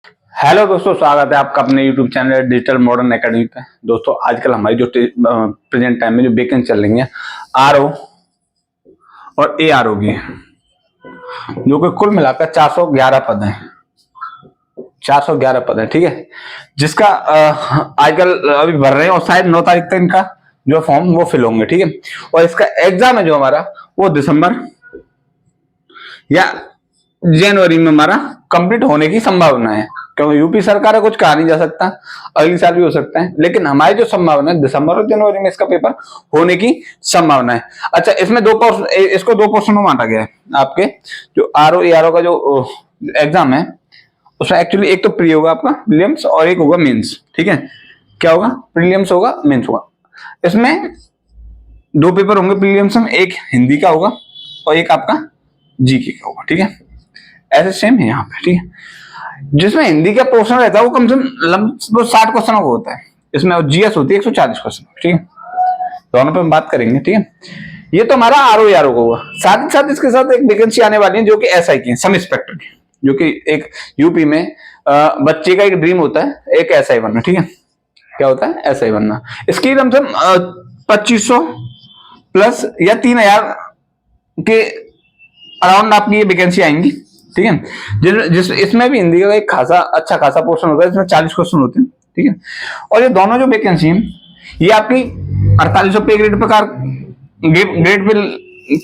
Hello दोस्तों, स्वागत है आपका अपने YouTube channel digital modern academy पे। दोस्तों आजकल हमारी जो प्रेजेंट टाइम में जो वैकेंसी चल रही है आरओ और एआरओ की, जो कि कुल मिलाकर 411 पद हैं। 411 पद हैं, ठीक है, जिसका आजकल अभी भर रहे हैं और शायद 9 तारीख तक इनका जो फॉर्म वो फिल होंगे, ठीक है। और इसका एग्जाम है जो हमारा वो दिसंबर या जनवरी में हमारा कंप्लीट होने की संभावना है, क्योंकि यूपी सरकार है, कुछ कहा नहीं जा सकता, अगली साल भी हो सकता है, लेकिन हमारी जो संभावना है दिसंबर और जनवरी में इसका पेपर होने की संभावना है। अच्छा, इसमें इसको दो पोर्शन में बांटा गया है। आपके जो आरओ एआरओ का जो एग्जाम है उसमें एक्चुअली एक तो प्री होगा आपका प्रीलिम्स और एक होगा मेंस, ठीक है। क्या होगा? प्रीलिम्स होगा, मेंस होगा। इसमें दो पेपर होंगे प्रीलिम्स में, एक हिंदी का होगा और एक आपका जीके का होगा, ठीक है। ऐसे सेम है यहाँ पे, ठीक है। जिसमें हिंदी का पोर्शन रहता है वो कम से कम 60 क्वेश्चन का होता है। इसमें जीएस होती है 140 क्वेश्चन, ठीक है। दोनों पे हम बात करेंगे, ठीक है। ये तो हमारा आरओ यारो का हुआ। साथ ही साथ इसके साथ एक वैकेंसी आने वाली है जो कि एसआई की है, सब इंस्पेक्टर की, जो कि एक यूपी में बच्चे का एक ड्रीम होता है एक एसआई बनना, ठीक है। क्या होता है? एसआई बनना। इसकी कम से कम 2500 प्लस या 3000 के अराउंड आपकी ये वैकेंसी आएंगी, ठीक है। जिस इसमें भी हिंदी का एक खासा अच्छा खासा पोर्शन होता है, इसमें 40 क्वेश्चन होते हैं, ठीक है। और ये दोनों जो वैकेंसी है ये आपकी 4800 पे ग्रेड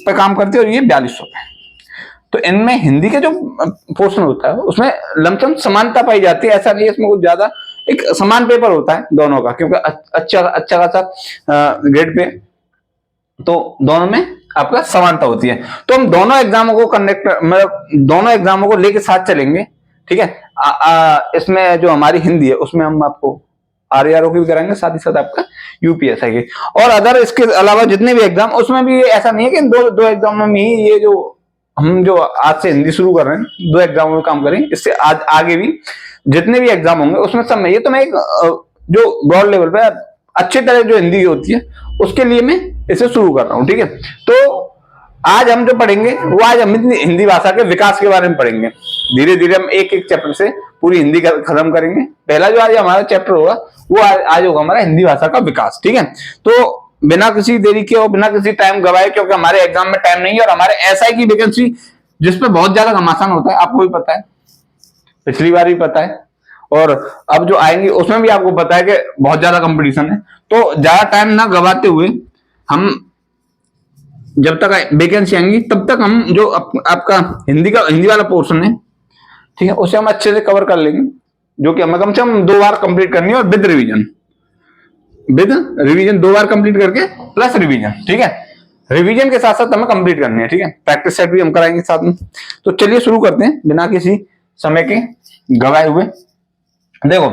पे काम करती है और ये 4200 पे। तो इनमें हिंदी का जो पोर्शन होता है उसमें लमसम समानता पाई जाती है। ऐसा नहीं है इसमें कुछ ज्यादा, एक समान पेपर होता है दोनों का, क्योंकि अच्छा अच्छा खासा ग्रेड पे, तो दोनों में आपका समानता होती है। तो हम दोनों एग्जामों को मतलब दोनों एग्जामों को लेके साथ चलेंगे, ठीक है। इसमें जो हमारी हिंदी है उसमें हम आपको आरआरओ की भी कराएंगे, साथ ही साथ आपका यूपीएसआई की और अदर इसके अलावा जितने भी एग्जाम, उसमें भी ऐसा नहीं है कि दो एग्जाम में ही ये जो हम जो आज से हिंदी शुरू कर रहे हैं 2 एग्जामों में काम करेंगे। इससे आज आगे भी जितने भी एग्जाम होंगे उसमें सब में ये तो मैं एक जो ब्रॉड लेवल पे अच्छी तरह जो हिंदी होती है उसके लिए मैं इसे शुरू कर रहा हूं, ठीक है। तो आज हम जो पढ़ेंगे वो आज हम हिंदी भाषा के विकास के बारे में पढ़ेंगे। धीरे धीरे हम एक एक चैप्टर से पूरी हिंदी खत्म करेंगे। पहला जो आज हमारा चैप्टर होगा वो आज होगा हमारा हिंदी भाषा का विकास, ठीक है। तो बिना किसी देरी के और बिना किसी टाइम गवाए, क्योंकि हमारे एग्जाम में टाइम नहीं है और हमारे एसआई की वैकेंसी जिसपे बहुत ज्यादा घमासान होता है, आपको भी पता है, पिछली बार भी पता है, और अब जो आएंगे उसमें भी आपको पता है कि बहुत ज्यादा कंपटीशन है। तो ज्यादा टाइम ना गवाते हुए हम जब तक वैकेंसी आएंगी तब तक हम जो आपका हिंदी वाला पोर्शन है, ठीक है, उसे हम अच्छे से कवर कर लेंगे, जो कि हमें कम से कम 2 बार कंप्लीट करनी है और विद रिवीजन 2 बार कंप्लीट करके प्लस रिवीजन, ठीक है। रिवीजन के साथ साथ हमें कंप्लीट करनी है, ठीक है। प्रैक्टिस सेट भी हम कराएंगे साथ में। तो चलिए शुरू करते हैं बिना किसी समय के गवाए हुए। देखो,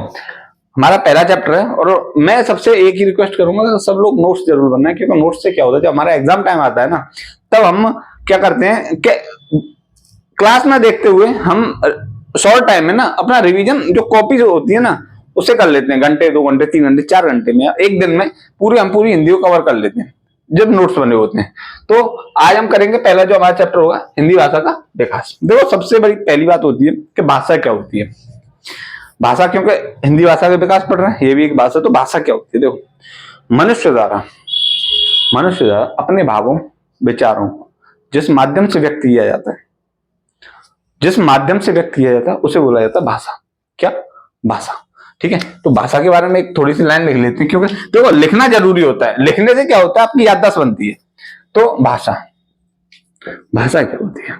हमारा पहला चैप्टर है और मैं सबसे एक ही रिक्वेस्ट करूंगा, सब लोग नोट्स जरूर बनना है, क्योंकि नोट्स से क्या होता है, जब हमारा एग्जाम टाइम आता है ना, तब हम क्या करते हैं कि क्लास में देखते हुए हम शॉर्ट टाइम में ना अपना रिवीजन जो कॉपी जो होती है ना उसे कर लेते हैं, घंटे 2 घंटे 3 घंटे 4 घंटे में, एक दिन में हम पूरी हिंदी को कवर कर लेते हैं जब नोट्स बने होते हैं। तो आज हम करेंगे पहला जो हमारा चैप्टर होगा हिंदी भाषा का विकास। देखो, सबसे बड़ी पहली बात होती है कि भाषा क्या होती है। भाषा, क्योंकि हिंदी भाषा का विकास पढ़ रहे हैं, ये भी एक भाषा, तो भाषा क्या होती है? देखो, मनुष्य द्वारा अपने भावों विचारों को जिस माध्यम से व्यक्त किया जाता है, उसे बोला जाता है भाषा। क्या? भाषा, ठीक है। तो भाषा के बारे में एक थोड़ी सी लाइन लिख लेते हैं, क्योंकि देखो लिखना जरूरी होता है, लिखने से क्या होता है, आपकी याददाश्त बनती है। तो भाषा क्या होती है?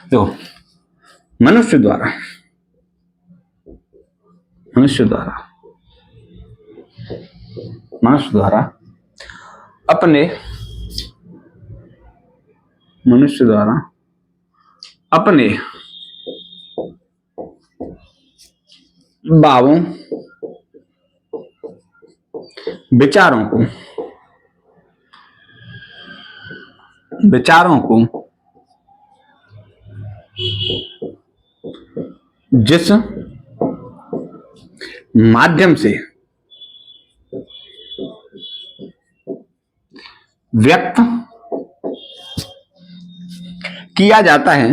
देखो, मनुष्य द्वारा अपने भावों विचारों को जिस माध्यम से व्यक्त किया जाता है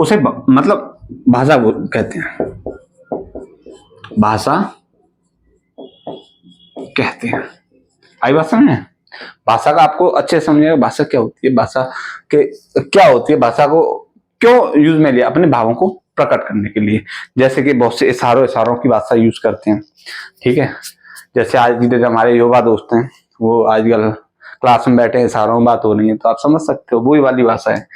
उसे मतलब भाषा कहते हैं, भाषा कहते हैं। आई बात समझ में? भाषा का आपको अच्छे से समझिएगा, भाषा क्या होती है, भाषा के क्या होती है, भाषा को क्यों यूज में लिया, अपने भावों को प्रकट करने के लिए। जैसे कि बहुत से इशारों की भाषा यूज करते हैं, ठीक है। जैसे आज की हमारे युवा दोस्त हैं, वो आजकल क्लास में बैठे इशारों में बात हो रही है, तो आप समझ सकते हो वही वाली भाषा है,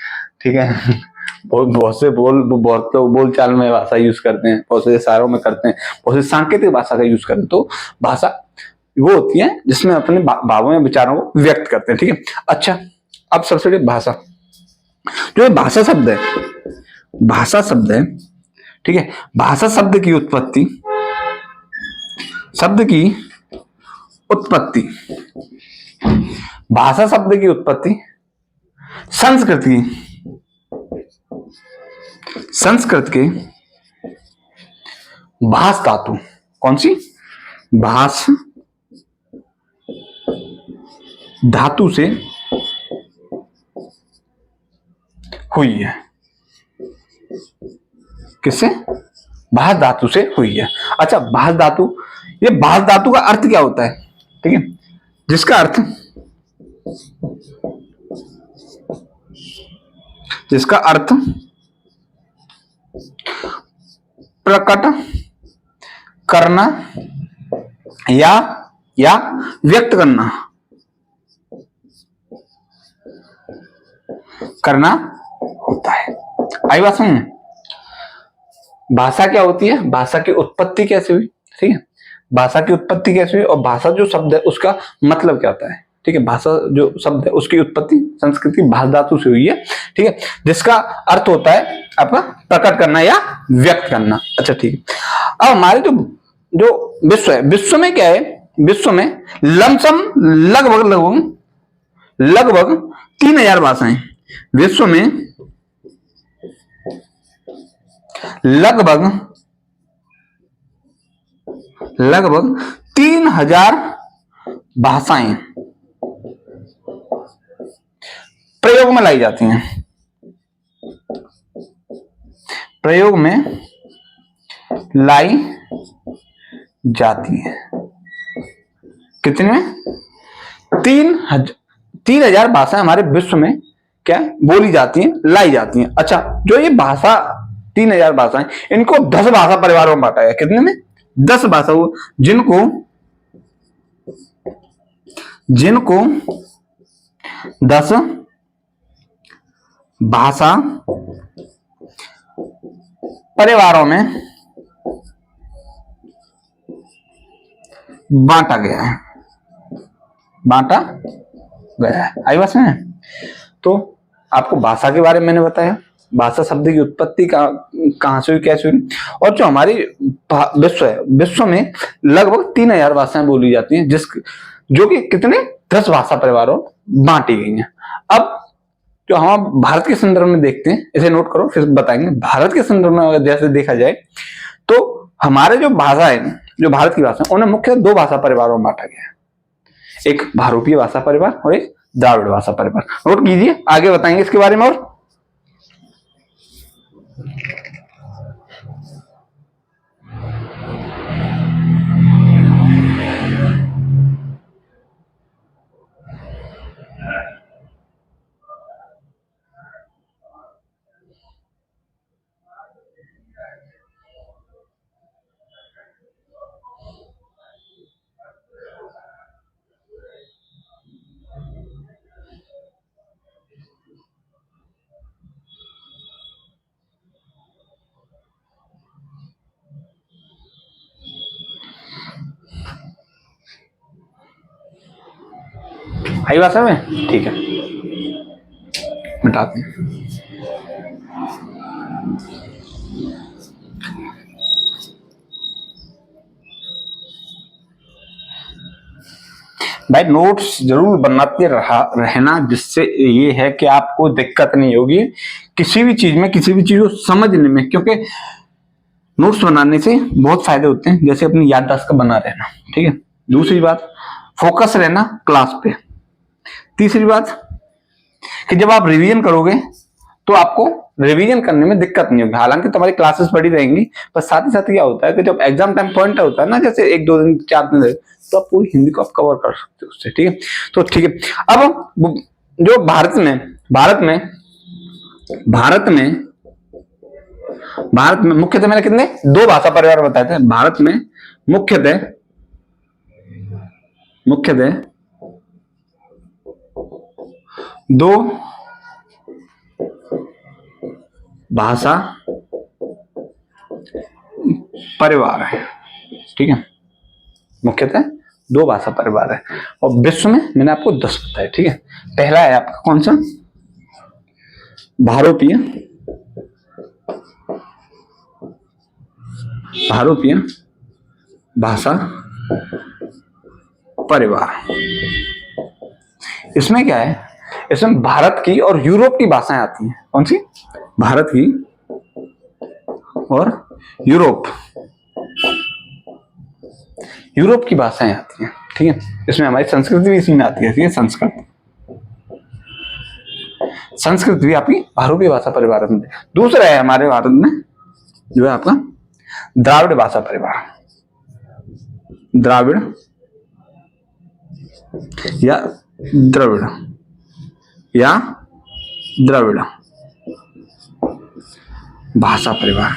ठीक है। बहुत से बोल चाल में भाषा यूज करते हैं, बहुत से इशारों में करते हैं, बहुत से सांकेतिक भाषा का यूज करते हैं। तो भाषा वो होती है जिसमें अपने भावों या विचारों को व्यक्त करते हैं, ठीक है। अच्छा, अब सबसे बड़ी भाषा, जो भाषा शब्द है, भाषा शब्द है, ठीक है। भाषा शब्द की उत्पत्ति, भाषा शब्द की उत्पत्ति संस्कृत के भाष धातु, कौन सी भाष धातु से हुई है। किससे? भाष धातु से हुई है। अच्छा, भाष धातु, ये भाष धातु का अर्थ क्या होता है, ठीक है, जिसका अर्थ प्रकट करना या व्यक्त करना होता है। आई बात समझ में? भाषा क्या होती है, भाषा की उत्पत्ति कैसे हुई, ठीक है, भाषा की उत्पत्ति कैसे हुई, और भाषा जो शब्द है उसका मतलब क्या होता है, ठीक है। भाषा जो शब्द है उसकी उत्पत्ति संस्कृत की भाष धातु से हुई है, ठीक है, जिसका अर्थ होता है आपका प्रकट करना या व्यक्त करना। अच्छा, ठीक है। अब हमारे जो विश्व है, विश्व में क्या है, विश्व में लमसम लगभग 3000 भाषाएं, विश्व में लगभग 3000 भाषाएं प्रयोग में लाई जाती हैं, प्रयोग में लाई जाती है। कितने में? 3000 भाषाएं हमारे विश्व में क्या बोली जाती हैं, लाई जाती हैं। अच्छा, जो ये भाषा 3000 भाषाएं, इनको 10 भाषा परिवारों में बांटा गया। कितने में? 10 भाषा, जिनको 10 भाषा परिवारों में बांटा गया है। आई बात में? तो आपको भाषा के बारे में मैंने बताया, भाषा शब्द की उत्पत्ति कहां से हुई, कैसे हुई, और जो हमारी विश्व है, विश्व में लगभग 3000 भाषाएं बोली जाती हैं, जो कि कितने 10 भाषा परिवारों बांटी गई हैं। अब जो हम भारत के संदर्भ में देखते हैं, इसे नोट करो फिर बताएंगे। भारत के संदर्भ में अगर जैसे देखा जाए तो हमारे जो भाषा है, जो भारत की भाषा, उन्हें मुख्य 2 भाषा परिवारों में बांटा गया है, एक भारूपीय भाषा परिवार और एक द्राविड़ भाषा परिवार। नोट कीजिए, आगे बताएंगे इसके बारे में। और आई बात है, ठीक है, मिटाते हैं। भाई नोट्स जरूर बनाते रहना, जिससे ये है कि आपको दिक्कत नहीं होगी किसी भी चीज को समझने में, क्योंकि नोट्स बनाने से बहुत फायदे होते हैं। जैसे अपनी याददाश्त का बना रहना, ठीक है। दूसरी बात, फोकस रहना क्लास पे। तीसरी बात कि जब आप रिवीजन करोगे तो आपको रिवीजन करने में दिक्कत नहीं होगी। हालांकि तुम्हारी क्लासेस बड़ी रहेंगी, पर साथ ही साथ क्या होता है कि जब एग्जाम टाइम पॉइंट होता है ना, जैसे 1-2 दिन 4 दिन, तो आप पूरी हिंदी को आप कवर कर सकते हो उससे। ठीक है, तो ठीक है। अब जो भारत में मुख्यतः मैंने कितने 2 भाषा परिवार बताए थे। भारत में मुख्यतः 2 भाषा परिवार है। ठीक है, मुख्यतः 2 भाषा परिवार है, और विश्व में मैंने आपको 10 बताया। ठीक है, पहला है आपका कौन सा, भारोपीय भाषा परिवार। इसमें क्या है, इसमें भारत की और यूरोप की भाषाएं आती हैं। कौन सी, भारत की और यूरोप की भाषाएं आती हैं। ठीक है, इसमें हमारी संस्कृत भी इसी में आती है। ठीक है, संस्कृत भी आपकी भारोपीय भाषा परिवार में। दूसरा है हमारे भारत में जो है आपका द्राविड़ भाषा परिवार, द्राविड़ या द्रविड़ भाषा परिवार,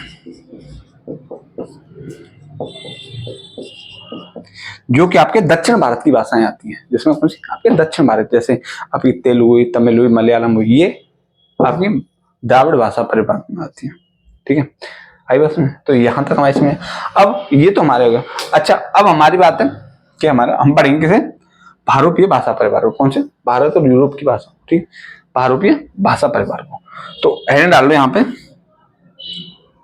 जो कि आपके दक्षिण भारत की भाषाएं आती हैं, जिसमें आपके दक्षिण भारत जैसे आपकी तेलुगु हुई, तमिल हुई, मलयालम हुई, ये आपकी द्राविड़ भाषा परिवार में आती है। ठीक है, आई बस में, तो यहां तक हमारे इसमें। अब ये तो हमारे हो गया। अच्छा, अब हमारी बात है कि हम पढ़ेंगे किसे, भारोपीय भाषा परिवार को। कौन से, भारत और यूरोप की भाषा। ठीक, भारोपीय भाषा परिवार को। तो हेडिंग डाल लो यहाँ पे,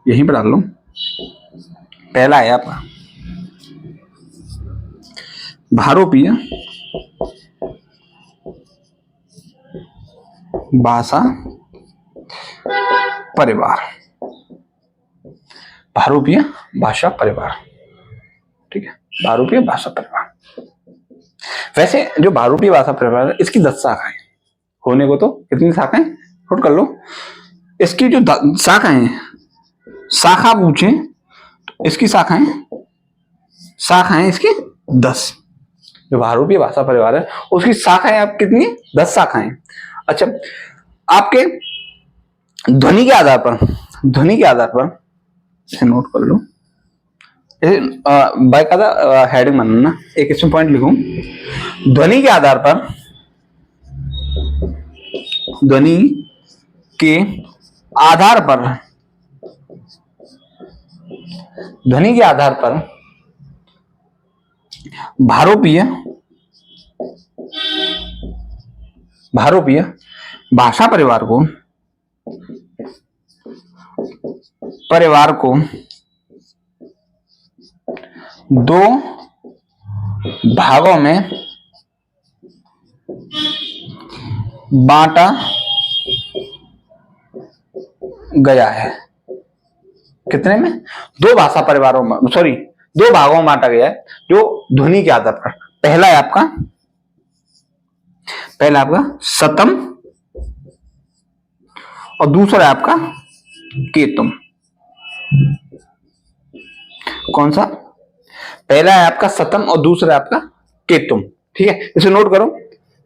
यहीं पर डाल लो। पहला है आपका भारोपीय भाषा परिवार, भारोपीय भाषा परिवार। ठीक है, भारोपीय भाषा परिवार। वैसे जो भारोपीय भाषा परिवार है, इसकी 10 शाखाएं होने को, तो कितनी शाखाएं नोट कर लो। इसकी जो शाखाएं, शाखा पूछे तो इसकी शाखाएं इसकी 10। जो भारोपीय भाषा परिवार है उसकी शाखाएं आप कितनी, 10 शाखाएं। अच्छा, आपके ध्वनि के आधार पर इसे नोट कर लो। बाकायदा हेडिंग बनाना, एक इसमें पॉइंट लिखूं। ध्वनि के आधार पर भारोपीय भाषा परिवार को 2 भागों में बांटा गया है। कितने में, 2 भाषा परिवारों में, 2 भागों में बांटा गया है, जो ध्वनि के आधार पर। पहला है आपका सतम, और दूसरा है आपका केतुम। कौन सा, पहला है आपका सतम और दूसरा है आपका केतुम। ठीक है, इसे नोट करो।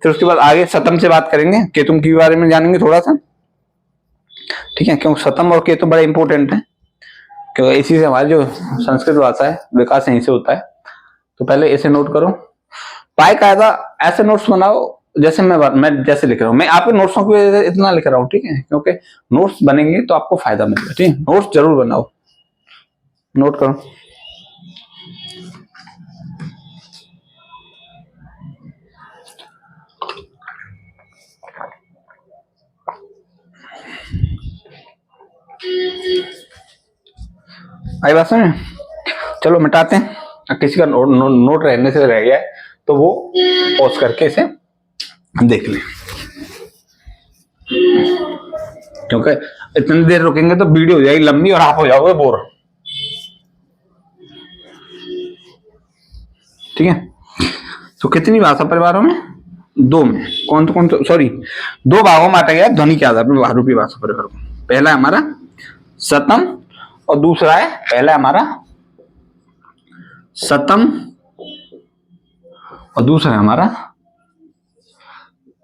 फिर उसके बाद आगे सतम से बात करेंगे, केतुम के बारे में जानेंगे थोड़ा सा। ठीक है, क्योंकि सतम और केतुम बड़ा इंपॉर्टेंट है, क्योंकि इसी से हमारी जो संस्कृत भाषा है विकास यहीं से होता है। तो पहले इसे नोट करो। बाकायदा ऐसे नोट्स बनाओ जैसे मैं जैसे लिख रहा हूँ। मैं आपके नोट्सों को इतना लिख रहा हूँ, ठीक है, क्योंकि नोट्स बनेंगे तो आपको फायदा मिलेगा। ठीक है, नोट्स जरूर बनाओ, नोट करो। आई बात समझ, चलो मिटाते हैं। किसी का नोट रहने से रह गया है तो वो पॉज करके इसे देख लें, क्योंकि इतनी देर रुकेंगे तो वीडियो हो जाएगी लंबी और आप हो जाओगे बोर। ठीक है, तो कितनी भाषा परिवारों में, 2 में। कौन 2 भागों में बांटा गया ध्वनि के आधार पर भारोपीय भाषा परिवार को। पहला है हमारा शतम और दूसरा है, पहला है हमारा शतम और दूसरा है हमारा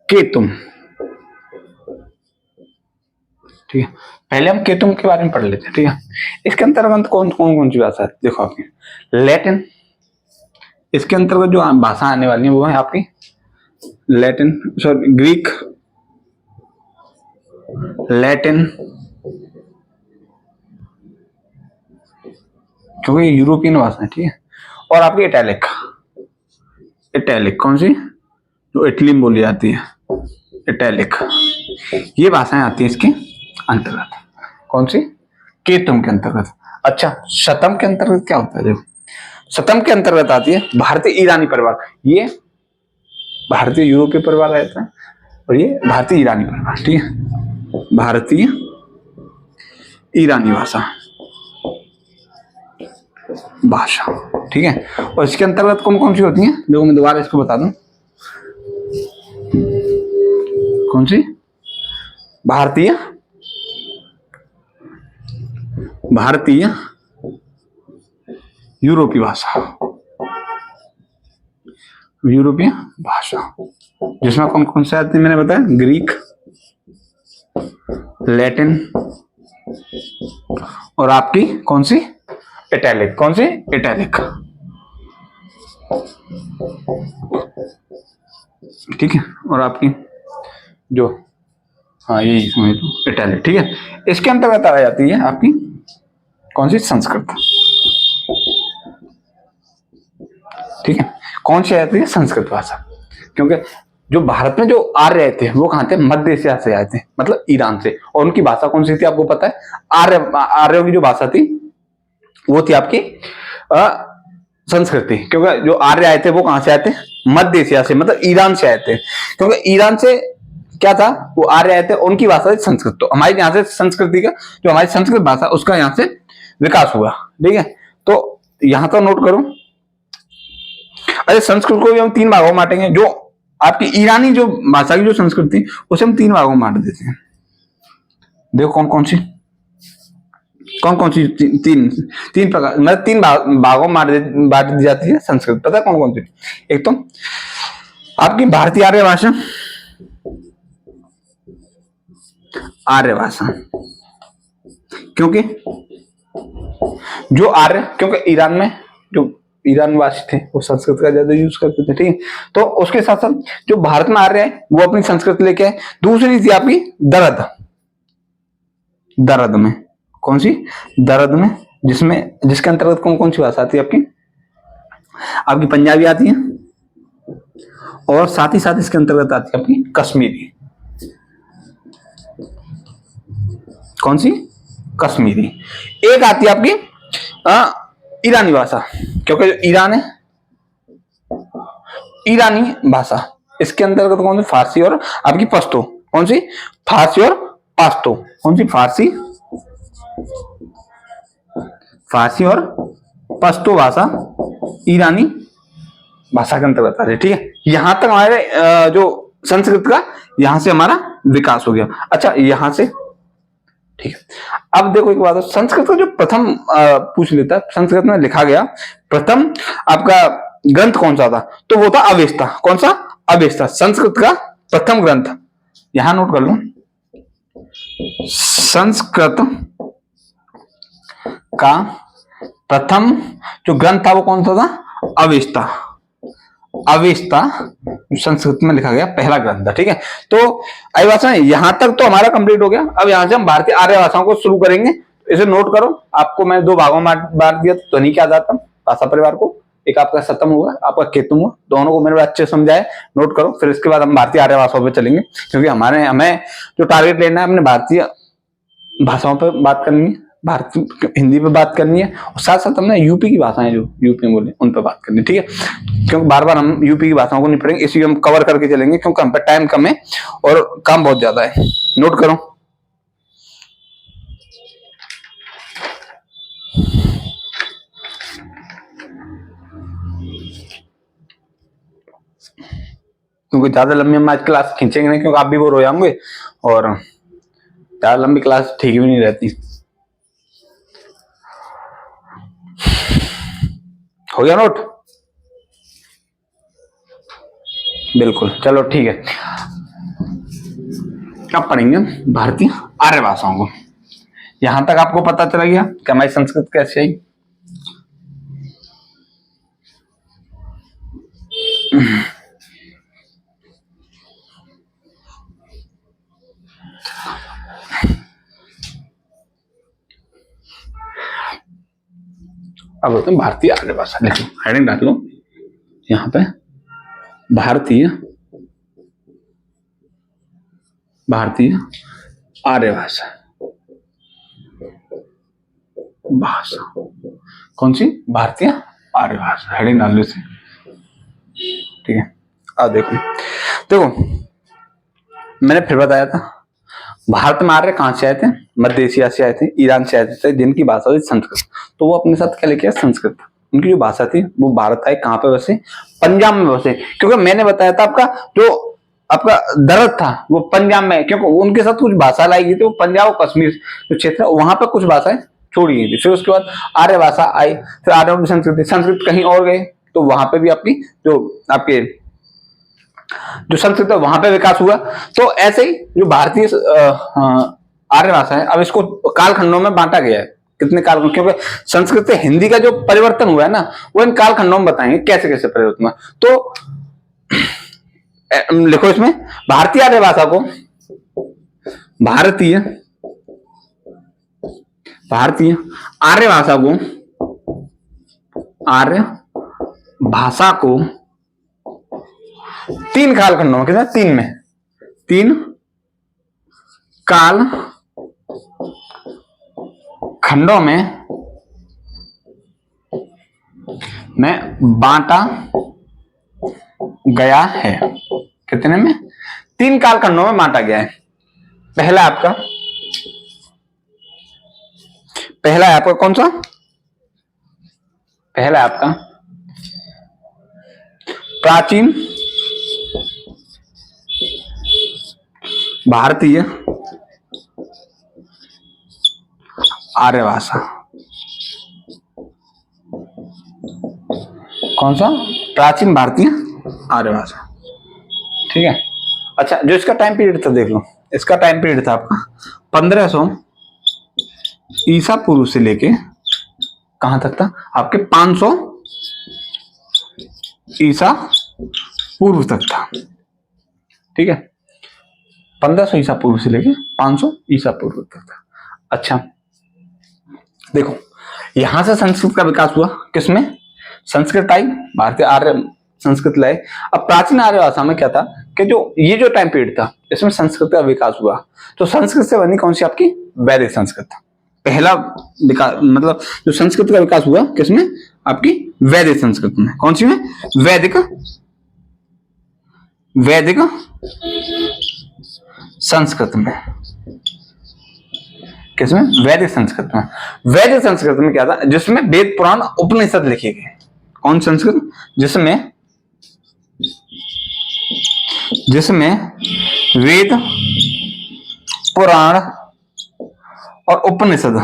केतुम। ठीक है, पहले हम केतुम के बारे में पढ़ लेते हैं। ठीक है, इसके अंतर्गत कौन कौन सी भाषा है, देखो आपकी लैटिन, इसके अंतर्गत जो भाषा आने वाली है वो है आपकी लैटिन, सॉरी ग्रीक, लैटिन, क्योंकि यूरोपियन भाषा है। ठीक है, और आपकी इटैलिक, इटैलिक कौन सी, जो इटली में बोली जाती है, इटैलिक, ये भाषाएं आती हैं इसके अंतर्गत। कौन सी, केतुम के अंतर्गत। अच्छा, शतम के अंतर्गत क्या होता है, देखो शतम के अंतर्गत आती है भारतीय ईरानी परिवार, ये भारतीय यूरोपीय परिवार रहता है और ये भारतीय ईरानी परिवार। ठीक है, भारतीय ईरानी भाषा। ठीक है, और इसके अंतर्गत कौन कौन सी होती हैं, देखो मैं दोबारा इसको बता दूं, कौन सी, भारतीय यूरोपीय भाषा, यूरोपीय भाषा, जिसमें कौन कौन से आते हैं मैंने बताया, ग्रीक, लैटिन और आपकी कौन सी, इटैलिक। कौन सी, इटैलिक। ठीक है, और आपकी जो, हाँ यही समझ लो इटैलिक। ठीक है, इसके अंतर्गत आ जाती है आपकी कौन सी, संस्कृत। ठीक है, कौन सी आती है, संस्कृत भाषा, क्योंकि जो भारत में जो आर्य आए थे वो कहां थे, मध्य एशिया से आए थे, मतलब ईरान से, और उनकी भाषा कौन सी थी आपको पता है, आर्यों की जो भाषा थी वो थी आपकी संस्कृति, क्योंकि जो आर्य आए थे वो कहां से आए थे, मध्य एशिया से, मतलब ईरान से आए थे, क्योंकि ईरान से क्या था, वो आर्य आए थे, उनकी भाषा थी संस्कृत। तो हमारे यहाँ से संस्कृति का, जो हमारी संस्कृत भाषा उसका यहाँ से विकास हुआ। ठीक है, तो यहां तो नोट करो। अरे संस्कृत को भी हम 3 भागों में बांटेंगे, जो आपकी ईरानी जो भाषा की जो संस्कृति उसे हम 3 भागों में बांट देते हैं। देखो कौन कौन सी तीन प्रकार, मतलब 3 भागों में बांट दी जाती है संस्कृत। पता है कौन कौन सी, एक तो आपकी भारतीय आर्य भाषा, आर्य भाषा, क्योंकि जो आर्य, क्योंकि ईरान में जो ईरानवासी थे वो संस्कृत का ज्यादा यूज करते थे। ठीक है, तो उसके साथ साथ जो भारत में आर्य है वो अपनी संस्कृत लेके आए। दूसरी थी आपकी दरद, दरद में, कौन सी, दरद में, जिसके अंतर्गत कौन कौन सी भाषा आती है आपकी पंजाबी आती है, और साथ ही साथ इसके अंतर्गत आती है आपकी कश्मीरी। कौन सी, कश्मीरी। एक आती है आपकी ईरानी भाषा, क्योंकि जो ईरान है, ईरानी भाषा, इसके अंतर्गत कौन सी, फारसी और आपकी पश्तो। कौन सी, फारसी और पश्तो। कौन सी, फारसी और पश्तो भाषा ईरानी भाषा के अंतर्गत आती है। ठीक है, यहां तक हमारे जो संस्कृत का यहां से हमारा विकास हो गया। अच्छा, यहां से ठीक है, अब देखो एक बात, संस्कृत का जो प्रथम पूछ लेता है, संस्कृत में लिखा गया प्रथम आपका ग्रंथ कौन सा था, तो वो था अवेस्ता। कौन सा, अवेस्ता, संस्कृत का प्रथम ग्रंथ। यहां नोट कर लो, संस्कृत का प्रथम जो ग्रंथ था वो कौन सा था, अवेस्ता। अवेस्ता संस्कृत में लिखा गया पहला ग्रंथ था। ठीक है, तो आई भाषा यहां तक तो हमारा कंप्लीट हो गया। अब यहां से हम भारतीय आर्य भाषाओं को शुरू करेंगे। इसे नोट करो, आपको मैं 2 भागों में बांट दिया, ध्वनि के आधार पर भाषा परिवार को। एक आपका शतम हुआ, आपका केतुम हुआ, दोनों को मैंने अच्छे समझाए, नोट करो। फिर इसके बाद हम भारतीय आर्य भाषाओं पर चलेंगे, क्योंकि हमें जो टारगेट लेना है, हमने भारतीय भाषाओं पर बात करनी है, भारतीय हिंदी पे बात करनी है, और साथ साथ हमने यूपी की भाषाएं जो यूपी में बोले उन पर बात करनी है। ठीक है, क्योंकि बार बार हम यूपी की भाषाओं को नहीं पढ़ेंगे, इसलिए हम कवर करके चलेंगे, क्योंकि हम पे टाइम कम है और काम बहुत ज्यादा है। नोट करो, क्योंकि ज्यादा लंबी हम आज क्लास खींचेंगे नहीं, क्योंकि आप भी बोर हो जाएंगे और ज्यादा लंबी क्लास ठीक भी नहीं रहती। हो गया नोट? बिल्कुल, चलो ठीक है। कब पढ़ेंगे भारतीय आर्य भाषाओं को? यहां तक आपको पता चला गया कि हमारी संस्कृत कैसे आई। अब बोलते हैं भारतीय आर्य भाषा। लिखो, हेडिंग डाल लो यहां पे, भारतीय आर्य भाषा। कौन सी? भारतीय आर्य भाषा। हेडिंग डाल लो, ठीक है। अब देखो मैंने फिर बताया था भारत में आर्य कहां से आए थे? मध्य एशिया से आए थे, ईरान से आए थे, जिनकी भाषा थी संस्कृत। तो वो अपने साथ क्या लेके आए? संस्कृत। उनकी जो भाषा थी वो भारत आए, कहां पे बसे? पंजाब में बसे। क्योंकि मैंने बताया था आपका दर्द था वो पंजाब में, क्योंकि उनके साथ कुछ भाषा लाई गई थी। वो पंजाब और कश्मीर जो क्षेत्र है वहां पर कुछ भाषाएं छोड़ी गई थी। फिर उसके बाद आर्य भाषा आई, फिर आर्य संस्कृत कहीं और गए, तो वहां पे भी आपकी जो संस्कृत है वहां पे विकास हुआ। तो ऐसे ही जो भारतीय आर्य भाषा है, अब इसको कालखंडों में बांटा गया है। कितने कालखंड? क्योंकि संस्कृत से हिंदी का जो परिवर्तन हुआ है ना, वो इन कालखंडों में बताएंगे कैसे कैसे परिवर्तन हुआ। तो लिखो इसमें, भारतीय आर्य भाषा को भारतीय आर्य भाषा को तीन कालखंडों में, कितना? तीन काल खंडों में बांटा गया है। कितने में? तीन काल खंडों में बांटा गया है। पहला है आपका कौन सा? पहला है आपका प्राचीन भारतीय आर्य भाषा। कौन सा? प्राचीन भारतीय आर्य भाषा, ठीक है। अच्छा, जो इसका टाइम पीरियड था देख लो। इसका टाइम पीरियड था आपका 1500 ईसा पूर्व से लेके कहां तक था? आपके 500 ईसा पूर्व तक था, ठीक है। 1500 ईसा पूर्व से लेके 500 ईसा पूर्व तक था। अच्छा देखो, यहां से संस्कृत का विकास हुआ। किसमें? संस्कृत आई, भारतीय आर्य संस्कृत लाए। अब प्राचीन आर्य भाषा में क्या था कि ये जो टाइम पीरियड था इसमें संस्कृत का विकास हुआ। तो संस्कृत से बनी कौन सी? आपकी वैदिक संस्कृत। पहला विकास मतलब जो संस्कृत का विकास हुआ किसमें? आपकी वैदिक संस्कृत में। कौन सी में? वैदिक संस्कृत में। किसमें? वैदिक संस्कृत में। वैदिक संस्कृत में क्या था? जिसमें वेद पुराण उपनिषद लिखे गए। कौन संस्कृत? जिसमें वेद पुराण और उपनिषद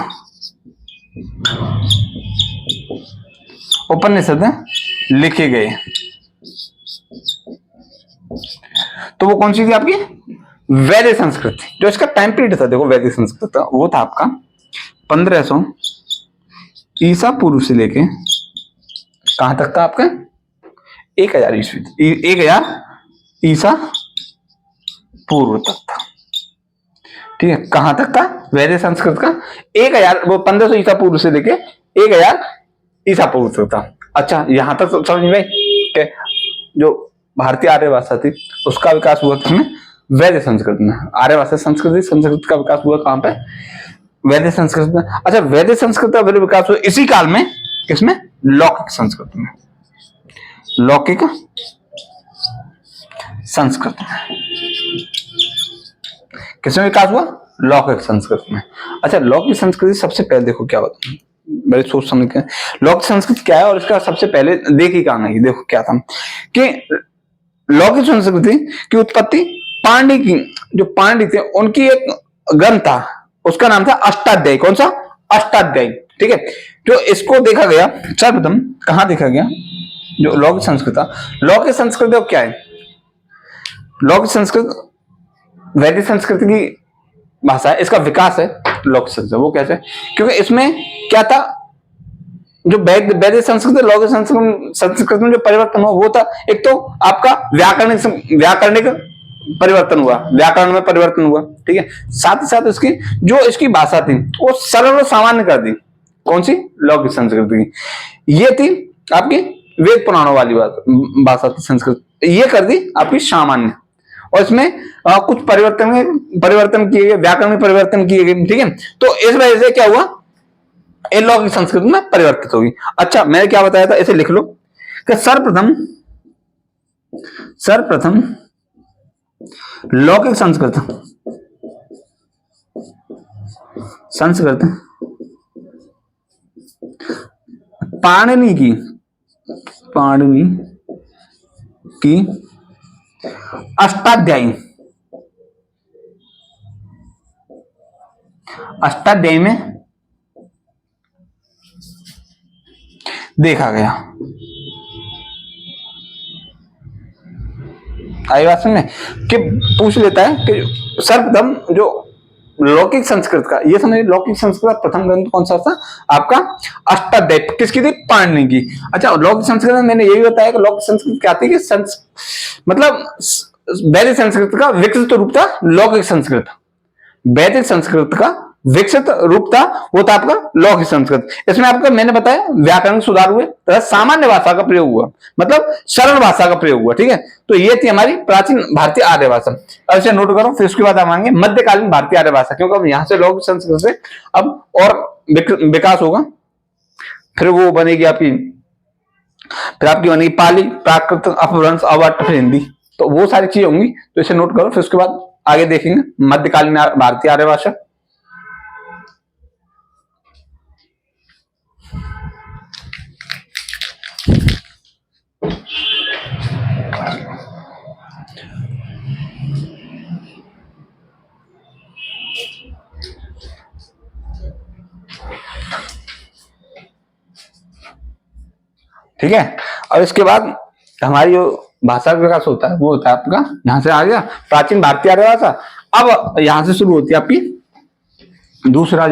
लिखे गए। तो वो कौन सी थी? आपकी वैदिक संस्कृत। जो इसका टाइम पीरियड था देखो, वैदिक संस्कृत वो था आपका 1500 ईसा पूर्व से लेके कहां तक था? आपका 1000 ईसा पूर्व तक था, ठीक है। कहां तक था? वैदिक संस्कृत का 1000 वो 1500 ईसा पूर्व से लेके 1000 ईसा पूर्व तक था। अच्छा, यहां तक तो समझ में कि जो भारतीय आर्य भाषा थी उसका विकास हुआ किसमें? वैदिक संस्कृत में। आर्य भाषा संस्कृत का विकास हुआ कहां पे? वैदिक संस्कृत में। अच्छा, वैदिक संस्कृत का विकास हुआ इसी काल में किसमें? लौकिक संस्कृत में। लौकिक संस्कृत में किसमें विकास हुआ? लौकिक संस्कृत में। अच्छा, लौकिक संस्कृति सबसे पहले देखो क्या होता है, बड़े सोच समझ के। लौकिक संस्कृति क्या है और इसका सबसे पहले देखी कहां गई? देखो क्या था कि लौकिक संस्कृति की उत्पत्ति पांड्य की, जो पांड्य थे उनकी एक ग्रंथ था उसका नाम था अष्टाध्यायी। कौन सा? अष्टाध्यायी। ठीक है, जो इसको देखा गया सर्वप्रथम कहां देखा गया? जो लौकिक संस्कृत था। लौकिक संस्कृत क्या है? लौकिक संस्कृत वैदिक संस्कृत की भाषा है, इसका विकास है लौकिक संस्कृत। वो कैसे? क्योंकि इसमें क्या था, जो वैदिक संस्कृत लौकिक संस्कृत में जो परिवर्तन हुआ वो था, एक तो आपका व्याकरणिक परिवर्तन हुआ, व्याकरण में परिवर्तन हुआ। ठीक है, साथ ही साथ इसकी जो इसकी भाषा थी वो सरल और सामान्य कर दी। कौन सी? लौकिक संस्कृत की। ये थी आपकी वेद पुराणों वाली भाषा थी संस्कृत, ये कर दी आपकी सामान्य। और इसमें कुछ परिवर्तन किए गए, व्याकरण में परिवर्तन किए गए। ठीक है, तो इस वजह से क्या हुआ, इन लौकिक संस्कृत में परिवर्तित होगी। अच्छा, मैंने क्या बताया था, इसे लिख लो कि सर्वप्रथम लौकिक संस्कृत पाणिनि की अष्टाध्यायी में देखा गया। आई बात समझ में? कि पूछ लेता है कि सर्वप्रथम जो लौकिक संस्कृत का, ये समझिए लौकिक संस्कृत का प्रथम ग्रंथ कौन सा था आपका? अष्टाध्यायी। किसकी थी? पाणिनि की। अच्छा, लौकिक संस्कृत में मैंने यही बताया कि लौकिक संस्कृत क्या थी कि मतलब वैदिक संस्कृत का विकसित रूप था लौकिक संस्कृत। वैदिक संस्कृत का विकसित रूप था वो था आपका लौकिक संस्कृत। इसमें आपका मैंने बताया व्याकरण सुधार हुए तथा सामान्य भाषा का प्रयोग हुआ, मतलब सरल भाषा का प्रयोग हुआ। ठीक है, तो ये थी हमारी प्राचीन भारतीय आर्य भाषा। अब इसे नोट करो, फिर उसके बाद हम आएंगे मध्यकालीन भारतीय आर्य भाषा, क्योंकि अब यहां से लौकिक संस्कृत से अब और विकास होगा। फिर वो बनेगी आपकी, फिर आपकी बनेगी पाली, प्राकृत, अपभ्रंश, अवट, फिर हिंदी। तो वो सारी चीजें होंगी, तो इसे नोट करो, फिर उसके बाद आगे देखेंगे मध्यकालीन भारतीय आर्य भाषा। ठीक है, और इसके बाद हमारी जो भाषा का विकास होता है वो होता है आपका, यहां से आ गया प्राचीन भारतीय आर्य भाषा। अब यहां से शुरू होती है आपकी दूसरा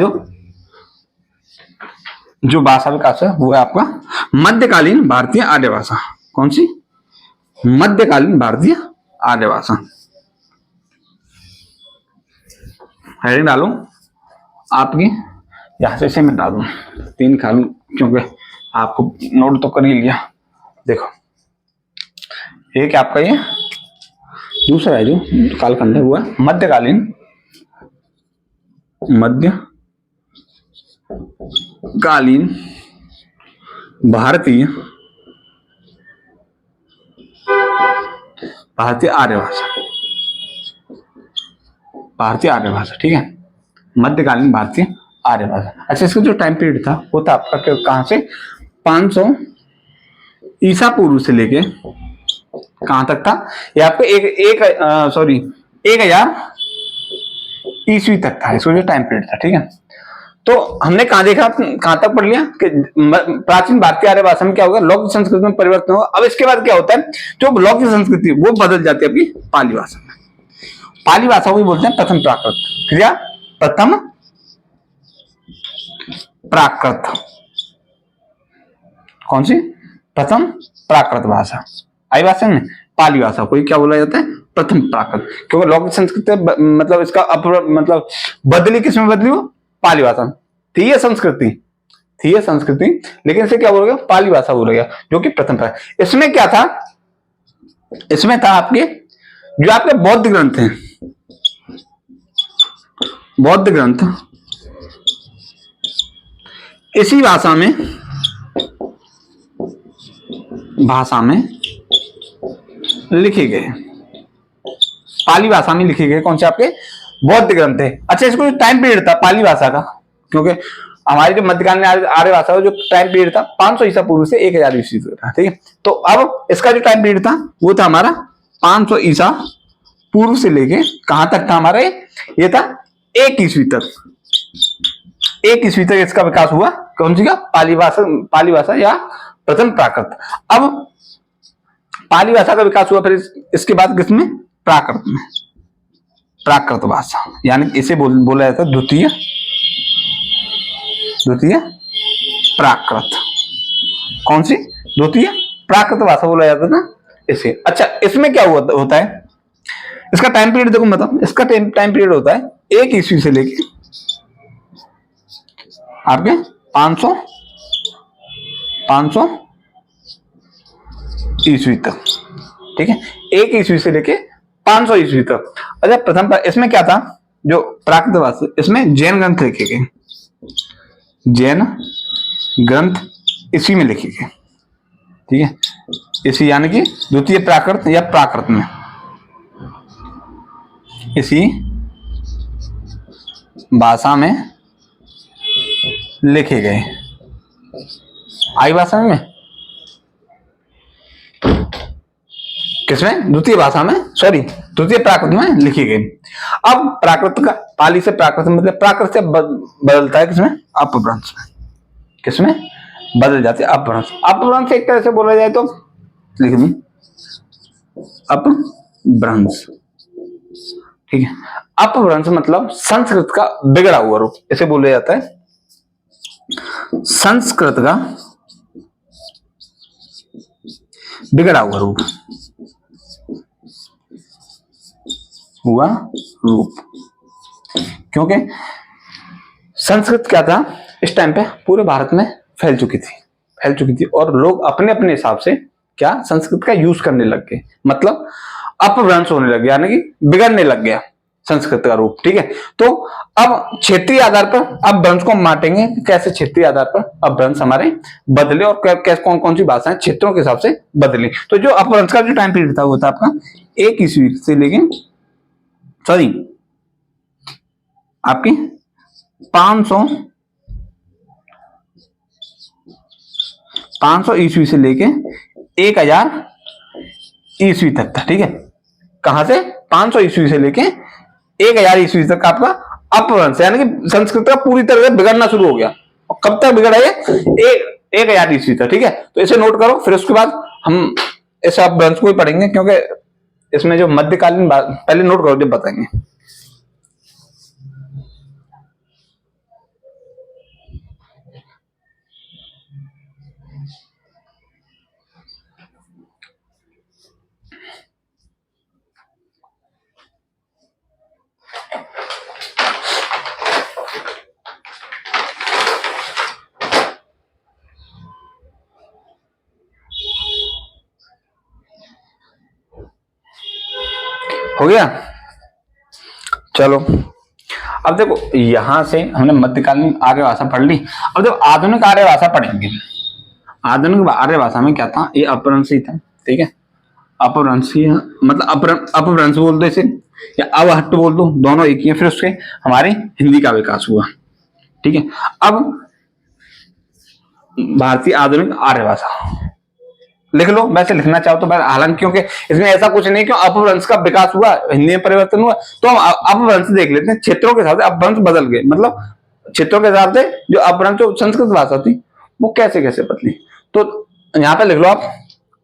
जो भाषा विकास है वो है आपका मध्यकालीन भारतीय आर्य भाषा। कौन सी? मध्यकालीन भारतीय आर्य भाषा। हेडिंग डालो आपकी, यहां से इसे मैं डालू 3 खालू, क्योंकि आपको नोट तो कर ही लिया। देखो एक आपका ये दूसरा है जो कालखंड हुआ मध्यकालीन भारतीय आर्य भाषा। ठीक है, मध्यकालीन भारतीय आर्य भाषा। अच्छा, इसका जो टाइम पीरियड था वो था आपका कहां से? 500 ईसा पूर्व से लेके कहां तक था? ये आपको 1000 ईस्वी तक था इसको जो टाइम पीरियड था। ठीक है, तो हमने कहां देखा, कहां तक पढ़ लिया कि प्राचीन भारतीय आर्य भाषा में क्या होगा, लौकिक संस्कृति में परिवर्तन होगा। अब इसके बाद क्या होता है, जो लौकिक संस्कृति वो बदल जाती है अपनी पाली भाषा में। पाली भाषा को बोलते हैं प्रथम प्राकृत। क्रिया प्रथम प्राकृत। कौन सी? प्रथम प्राकृत भाषा। आई भाषा में पाली भाषा को क्या बोला जाता है? प्रथम प्राकृत। क्योंकि लौकिक संस्कृति मतलब इसका मतलब बदली किसमें बदली हो? पाली भाषा। थी ये संस्कृति, लेकिन इसे क्या बोला गया? पाली भाषा बोला गया, जो कि प्रथम प्राकृत। इसमें क्या था? इसमें था आपके जो आपके बौद्ध ग्रंथ हैं, बौद्ध ग्रंथ इसी भाषा में लिखे गए, पाली भाषा में लिखे गए। कौन से? आपके बौद्ध ग्रंथ है। अच्छा, इसको जो टाइम पीरियड था पाली भाषा का, क्योंकि हमारी जो मध्यकालीन आर्य भाषा का जो टाइम पीरियड था 500 ईसा पूर्व से 1000 ईस्वी तक था। ठीक है, तो अब इसका जो टाइम पीरियड था वो था हमारा 500 ईसा पूर्व से लेके कहां तक था हमारे? ये था 1 ईस्वी तक, 1 ईस्वी तक इसका विकास हुआ। कौन सी का? पाली भाषा या प्रथम प्राकृत। अब पाली भाषा का विकास हुआ, फिर इसके बाद किसमें? प्राकृत में, प्राकृत भाषा, यानी इसे बोला जाता है द्वितीय प्राकृत। कौन सी? द्वितीय प्राकृत भाषा बोला जाता है ना इसे। अच्छा, इसमें क्या होता है? इसका टाइम पीरियड देखो, मतलब इसका टाइम पीरियड होता है 1 ईस्वी से लेके आपके 500 ईस्वी तक। ठीक है, 1 ईस्वी से लेके 500 ईस्वी तक। अच्छा, प्रथम इसमें क्या था? जो प्राकृत भाषा, इसमें जैन ग्रंथ लिखे गए, जैन ग्रंथ इसी में लिखे गए। ठीक है, इसी यानी कि द्वितीय प्राकृत या प्राकृत में इसी भाषा में लिखे गए। आई भाषा में, किसमें? द्वितीय भाषा में, सॉरी द्वितीय प्राकृत में लिखे गए। अब प्राकृत का, पाली से प्राकृत मतलब प्राकृत से बदलता है किसमें? अपभ्रंश में। किसमें बदल जाते हैं? अपभ्रंश। अपभ्रंश एक तरह से बोला जाए तो लिख दूं अपभ्रंश। ठीक है, अपभ्रंश मतलब संस्कृत का बिगड़ा हुआ रूप, इसे बोला जाता है संस्कृत का बिगड़ा हुआ रूप, क्योंकि संस्कृत क्या था इस टाइम पे? पूरे भारत में फैल चुकी थी और लोग अपने अपने हिसाब से क्या संस्कृत का यूज करने लग गए, मतलब अपभ्रंश होने लग गया, यानी कि बिगड़ने लग गया संस्कृत का रूप। ठीक है, तो अब क्षेत्रीय आधार पर अपभ्रंश को हम बांटेंगे। कैसे क्षेत्रीय आधार पर अपभ्रंश हमारे बदले और कौन कौन सी भाषाएं क्षेत्रों के हिसाब से बदली। तो जो अपभ्रंश का जो टाइम पीरियड था वो था आपका 1 ईस्वी से लेके आपकी 500 ईस्वी से लेके 1000 ईस्वी तक था। ठीक है, कहां से? 500 ईस्वी से लेके 1000 ईस्वी तक आपका अपभ्रंश, यानी कि संस्कृत का पूरी तरह से बिगड़ना शुरू हो गया। और कब तक बिगड़ा ये? 1000 ईस्वी तक। ठीक है, तो इसे नोट करो, फिर उसके बाद हम इस अपभ्रंश को ही पढ़ेंगे, क्योंकि इसमें जो मध्यकालीन पहले नोट करो जब बताएंगे। हो गया? चलो, अब देखो यहां से हमने मध्यकालीन आर्य भाषा पढ़ ली। अब देखो आधुनिक आर्य भाषा पढ़ेंगे। आधुनिक आर्य भाषा में क्या था? ये अपभ्रंश ही था। ठीक है, अपभ्रंश ही मतलब अपभ्रंश बोल दो इसे या अवहट्ट बोल दो, दोनों एक ही है। फिर उसके हमारी हिंदी का विकास हुआ। ठीक है, अब भारतीय आधुनिक आर्य भाषा लिख लो, वैसे लिखना चाहो तो, हालांकि क्योंकि इसमें ऐसा कुछ नहीं क्यों अपभ्रंश का विकास हुआ, हिंदी में परिवर्तन हुआ, तो हम अपभ्रंश देख लेते हैं। क्षेत्रों के हिसाब से अपभ्रंश बदल गए, मतलब क्षेत्रों के हिसाब से जो अपभ्रंश जो संस्कृत भाषा थी वो कैसे कैसे बदली। तो यहां पे लिख लो आप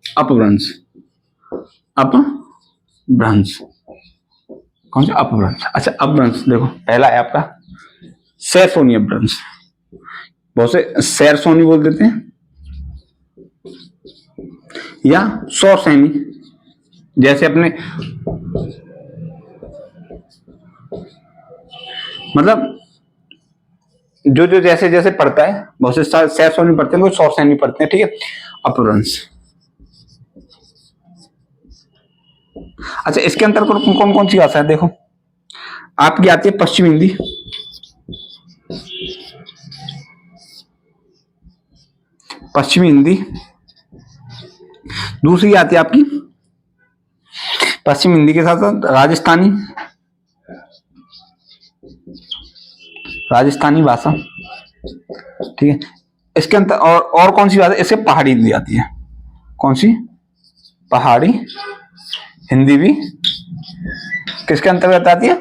अपभ्रंश। अपभ्रंश कौन सा? अपभ्रंश। अच्छा, अपभ्रंश देखो पहला है आपका सैरसोनी अपभ्रंश। बहुत से सैरसोनी बोल देते हैं या सौरसैनी, जैसे अपने मतलब जो जो जैसे जैसे पढ़ता है, बहुत से सैरसोनी पढ़ते हैं, वो सौरसैनी पढ़ते हैं। ठीक है, अपभ्रंश। अच्छा, इसके अंतर्गत कौन कौन सी भाषा है? देखो आपकी आती है पश्चिम हिंदी, पश्चिमी हिंदी। दूसरी आती है आपकी पश्चिम हिंदी के साथ साथ राजस्थानी, राजस्थानी भाषा। ठीक है, इसके अंतर और कौन सी भाषा? इससे पहाड़ी हिंदी आती है। कौन सी? पहाड़ी हिंदी भी किसके अंतर्गत आती है?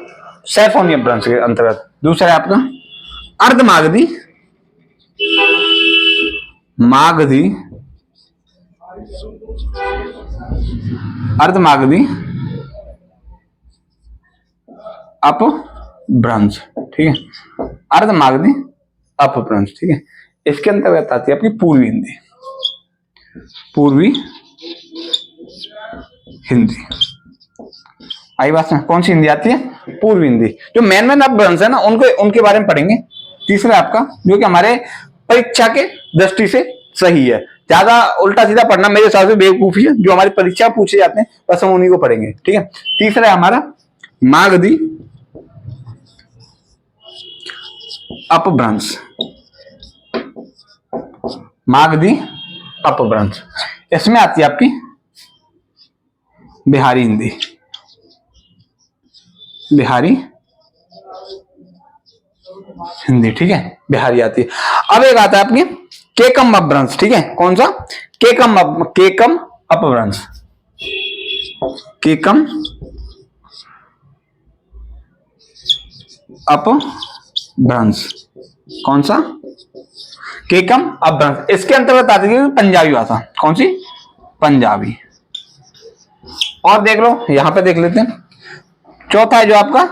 सैफोनिया ब्रांच के अंतर्गत। दूसरा है आपका अर्धमागधी, मागधी, अर्धमागधी अपभ्रंश, ठीक है, अर्धमागधी अपभ्रंश, ठीक है। इसके अंतर्गत आती है आपकी पूर्वी हिंदी, पूर्वी हिंदी। आई बात में, कौन सी हिंदी आती है? पूर्वी हिंदी। जो मेन अपभ्रंश है ना, उनके बारे में पढ़ेंगे। तीसरा आपका जो कि हमारे परीक्षा के दृष्टि से सही है, ज्यादा उल्टा सीधा पढ़ना मेरे हिसाब से बेवकूफी है। जो हमारी परीक्षा पूछे जाते हैं बस हम उन्हीं को पढ़ेंगे, ठीक है। तीसरा है हमारा मागधी अपभ्रंश, मागधी अपभ्रंश। इसमें आती है आपकी बिहारी हिंदी, बिहारी हिंदी, ठीक है, बिहारी आती है। अब एक आता है आपकी केकम अपभ्रंश, ठीक है। कौन सा? केकम अपभ्रंश, केकम अपभ्रंश। कौन सा? केकम अपभ्रंश। इसके अंतर्गत आती है पंजाबी भाषा। कौन सी? पंजाबी। और देख लो, यहां पे देख लेते हैं। चौथा है जो आपका,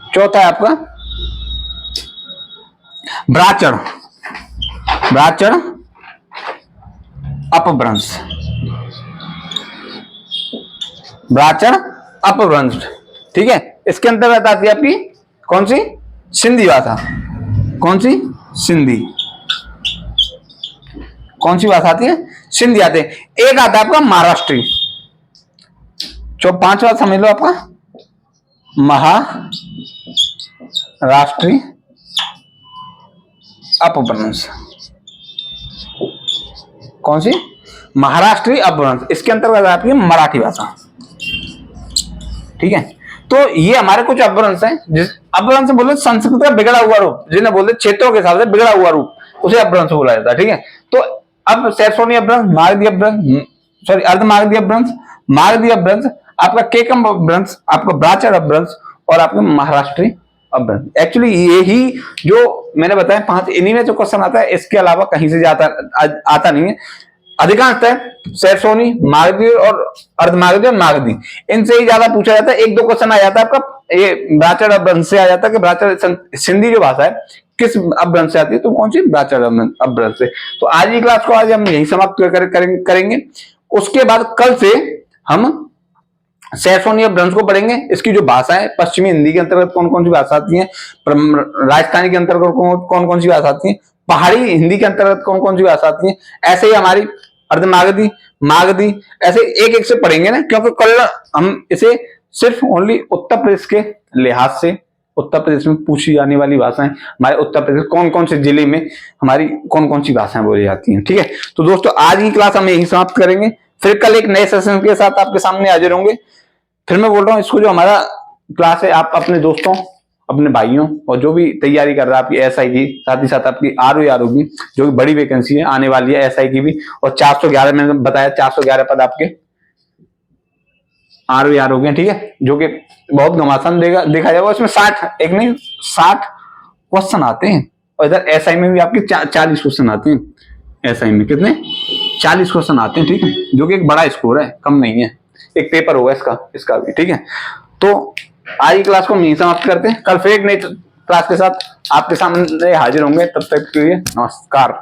चौथा है आपका ब्राचर, ब्राचर अपभ्रंश, ब्राचर अपभ्रंश, ठीक है। इसके अंतर्गत आती है आपकी कौन सी? सिंधी भाषा। कौन सी? सिंधी। कौन सी भाषा आती है? सिंधी आती है। एक आता है आपका महाराष्ट्री। जो पांचवा समझ लो आपका महाराष्ट्री अपभ्रंश। कौन सी? महाराष्ट्री अपभ्रंश। इसके अंतर्गत आपकी मराठी भाषा, ठीक है। तो ये हमारे कुछ अपभ्रंश हैं। जिस अपभ्रंश बोले संस्कृत का बिगड़ा हुआ रूप, जिन्हें बोलते क्षेत्रों के हिसाब से बिगड़ा हुआ रूप, उसे अपभ्रंश बोला जाता है, ठीक है। तो अब सैफोनी अपभ्रंश, मागधी अपभ्रंश, सॉरी अर्धमागधी अपभ्रंश, मागधी अपभ्रंश, आपका केकम अपभ्रंश, आपका ब्राचर अपभ्रंश और आपका महाराष्ट्री अपभ्रंश। एक्चुअली यही जो मैंने बताया पांच, इन्हीं में जो क्वेश्चन आता है, इसके अलावा कहीं से आता नहीं है। अधिकांशतः सैफोनी, मागधी और अर्धमागधी और मागधी, इनसे ही ज्यादा पूछा जाता है। एक दो क्वेश्चन आ जाता है आपका ये ब्राचर अपभ्रंश से आ जाता है कि ब्राचर सिंधी जो भाषा है किस अपभ्रंश से आती है, तो कौन सी? ब्राचर अपभ्रंश से। तो आज की क्लास को आज हम यही समाप्त करेंगे। उसके बाद कल से हम सैफोनी अपभ्रंश को पढ़ेंगे। इसकी जो भाषा है, पश्चिमी हिंदी के अंतर्गत कौन कौन सी भाषा आती है, राजस्थानी के अंतर्गत कौन कौन सी भाषा आती है, पहाड़ी हिंदी के अंतर्गत कौन कौन सी भाषा आती है, ऐसे ही हमारी अर्धमागधी, मागधी, ऐसे एक एक से पढ़ेंगे ना, क्योंकि कल हम इसे सिर्फ ओनली उत्तर प्रदेश के लिहाज से, उत्तर प्रदेश में पूछी जाने वाली भाषाएं, हमारे उत्तर प्रदेश कौन कौन से जिले में हमारी कौन कौन सी भाषाएं बोली जाती हैं, ठीक है। तो दोस्तों आज की क्लास हम यही समाप्त करेंगे। फिर कल एक नए सेशन के साथ आपके सामने हाजिर होंगे। फिर मैं बोल रहा हूँ, इसको जो हमारा क्लास है, आप अपने दोस्तों, अपने भाइयों और जो भी तैयारी कर रहा है आपकी एसआई की, साथ ही साथ आपकी आरओ की जो कि बड़ी वैकेंसी है आने वाली है एसआई की भी, और 411 मैंने बताया 411 पद आपके आरओ के, ठीक है, जो कि बहुत घमासान देखा जाएगा। इसमें 60 एक नहीं 60 क्वेश्चन आते हैं, और इधर एसआई में भी आपके 40 क्वेश्चन आते हैं। एसआई में कितने? 40 क्वेश्चन आते हैं, ठीक है, जो कि एक बड़ा स्कोर है, कम नहीं है। एक पेपर होगा इसका भी, ठीक है। तो आज की क्लास को हम यहीं समाप्त करते हैं। कल फिर एक नई क्लास के साथ आपके सामने हाजिर होंगे। तब तक के लिए नमस्कार।